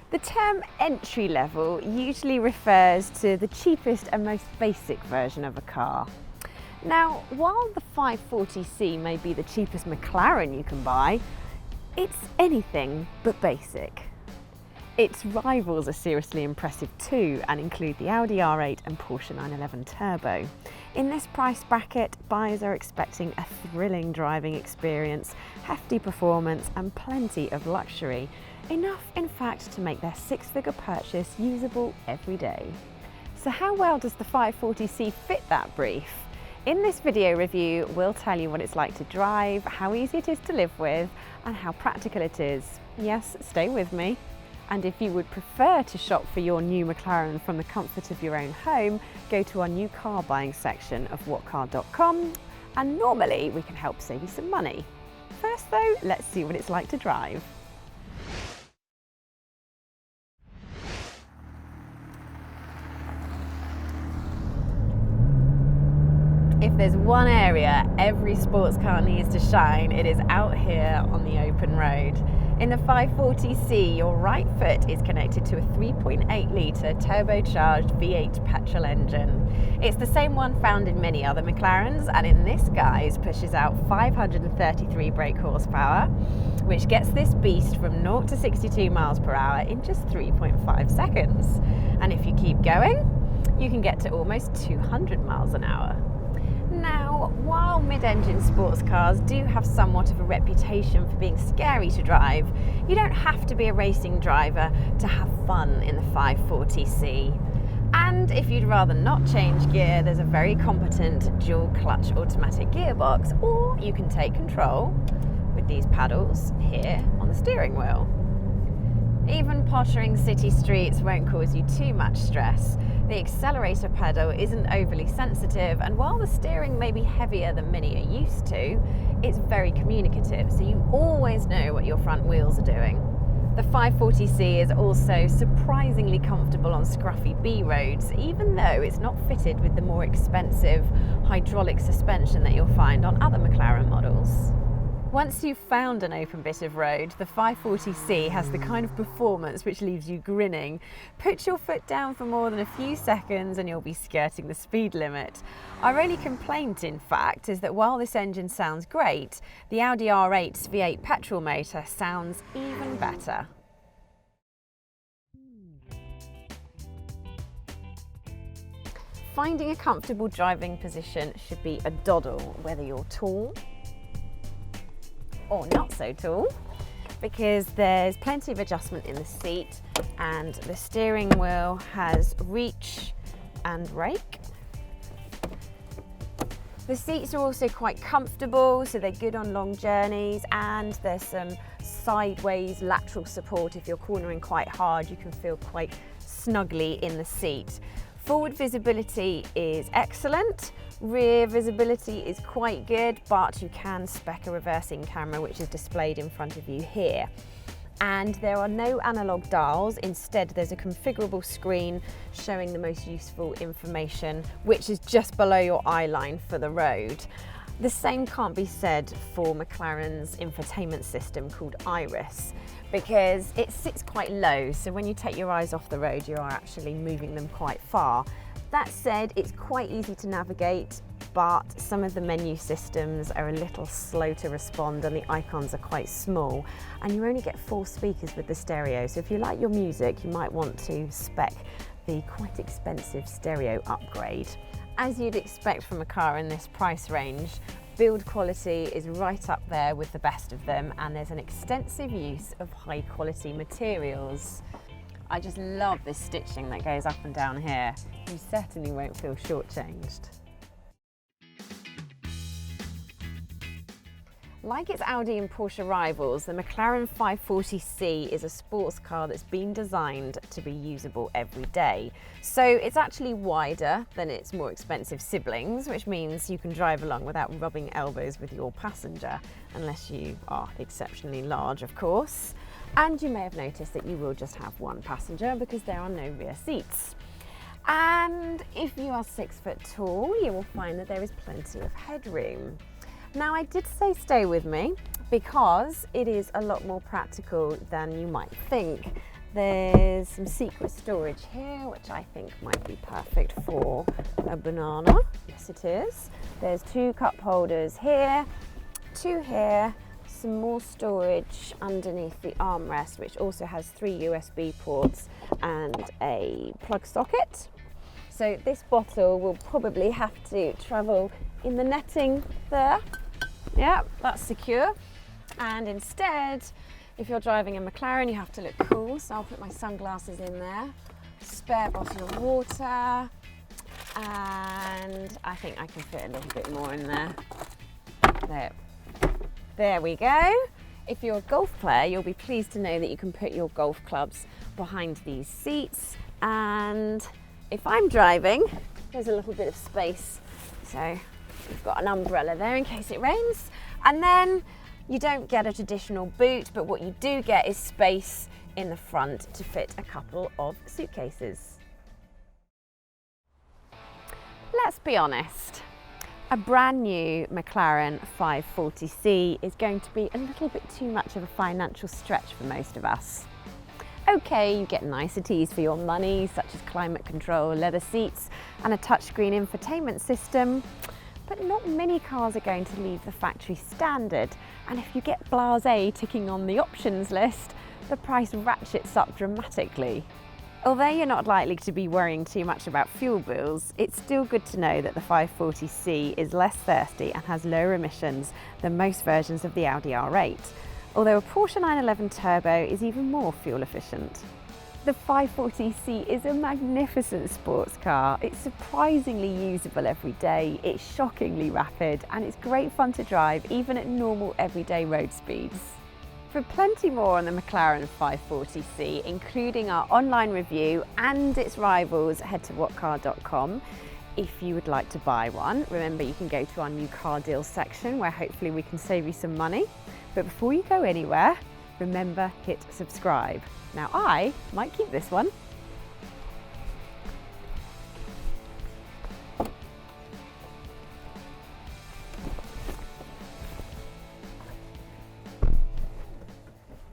The term entry level usually refers to the cheapest and most basic version of a car. Now, while the 540c may be the cheapest McLaren you can buy, it's anything but basic. Its rivals are seriously impressive too and include the Audi R8 and Porsche 911 Turbo. In this price bracket, buyers are expecting a thrilling driving experience, hefty performance and plenty of luxury. Enough, in fact, to make their six-figure purchase usable every day. So how well does the 540c fit that brief? In this video review, we'll tell you what it's like to drive, how easy it is to live with, and how practical it is. Yes, stay with me. And if you would prefer to shop for your new McLaren from the comfort of your own home, go to our new car buying section of whatcar.com, and normally we can help save you some money. First though, let's see what it's like to drive. If there's one area every sports car needs to shine, it is out here on the open road. In the 540c, your right foot is connected to a 3.8 litre turbocharged V8 petrol engine. It's the same one found in many other McLarens, and in this guise pushes out 533 brake horsepower, which gets this beast from 0 to 62 miles per hour in just 3.5 seconds. And if you keep going, you can get to almost 200 miles an hour. Now, while mid-engine sports cars do have somewhat of a reputation for being scary to drive, you don't have to be a racing driver to have fun in the 540c. And if you'd rather not change gear, there's a very competent dual clutch automatic gearbox, or you can take control with these paddles here on the steering wheel. Even pottering city streets won't cause you too much stress. The accelerator pedal isn't overly sensitive, and while the steering may be heavier than many are used to, it's very communicative, so you always know what your front wheels are doing. The 540c is also surprisingly comfortable on scruffy B roads, even though it's not fitted with the more expensive hydraulic suspension that you'll find on other McLaren models. Once you've found an open bit of road, the 540c has the kind of performance which leaves you grinning. Put your foot down for more than a few seconds and you'll be skirting the speed limit. Our only complaint, in fact, is that while this engine sounds great, the Audi R8's V8 petrol motor sounds even better. Finding a comfortable driving position should be a doddle, whether you're tall or not so tall, because there's plenty of adjustment in the seat and the steering wheel has reach and rake. The seats are also quite comfortable, so they're good on long journeys, and there's some sideways lateral support. If you're cornering quite hard, you can feel quite snugly in the seat. Forward visibility is excellent. Rear visibility is quite good, but you can spec a reversing camera which is displayed in front of you here. And there are no analog dials. Instead, there's a configurable screen showing the most useful information, which is just below your eye line for the road. The same can't be said for McLaren's infotainment system called Iris, because it sits quite low, so when you take your eyes off the road, you are actually moving them quite far. That said, it's quite easy to navigate, but some of the menu systems are a little slow to respond and the icons are quite small, and you only get 4 speakers with the stereo, so if you like your music, you might want to spec the quite expensive stereo upgrade. As you'd expect from a car in this price range, build quality is right up there with the best of them, and there's an extensive use of high quality materials. I just love this stitching that goes up and down here. You certainly won't feel shortchanged. Like its Audi and Porsche rivals, the McLaren 540c is a sports car that's been designed to be usable every day. So it's actually wider than its more expensive siblings, which means you can drive along without rubbing elbows with your passenger, unless you are exceptionally large, of course. And you may have noticed that you will just have one passenger because there are no rear seats. And if you are 6 foot tall, you will find that there is plenty of headroom. Now I did say stay with me because it is a lot more practical than you might think. There's some secret storage here, which I think might be perfect for a banana. Yes, it is. There's 2 cup holders here, 2 here, some more storage underneath the armrest, which also has 3 USB ports and a plug socket. So this bottle will probably have to travel in the netting there. Yeah, that's secure. And instead, if you're driving a McLaren, you have to look cool. So I'll put my sunglasses in there, spare bottle of water, and I think I can fit a little bit more in there. There we go. If you're a golf player, you'll be pleased to know that you can put your golf clubs behind these seats. And if I'm driving, there's a little bit of space. So we've got an umbrella there in case it rains. And then you don't get a traditional boot, but what you do get is space in the front to fit a couple of suitcases. Let's be honest. A brand new McLaren 540C is going to be a little bit too much of a financial stretch for most of us. Okay, you get niceties for your money, such as climate control, leather seats, and a touchscreen infotainment system, but not many cars are going to leave the factory standard. And if you get blasé ticking on the options list, the price ratchets up dramatically. Although you're not likely to be worrying too much about fuel bills, it's still good to know that the 540C is less thirsty and has lower emissions than most versions of the Audi R8, although a Porsche 911 Turbo is even more fuel efficient. The 540C is a magnificent sports car. It's surprisingly usable every day, it's shockingly rapid, and it's great fun to drive even at normal everyday road speeds. For plenty more on the McLaren 540C, including our online review and its rivals, head to whatcar.com. If you would like to buy one, remember you can go to our new car deals section where hopefully we can save you some money. But before you go anywhere, remember hit subscribe. Now I might keep this one.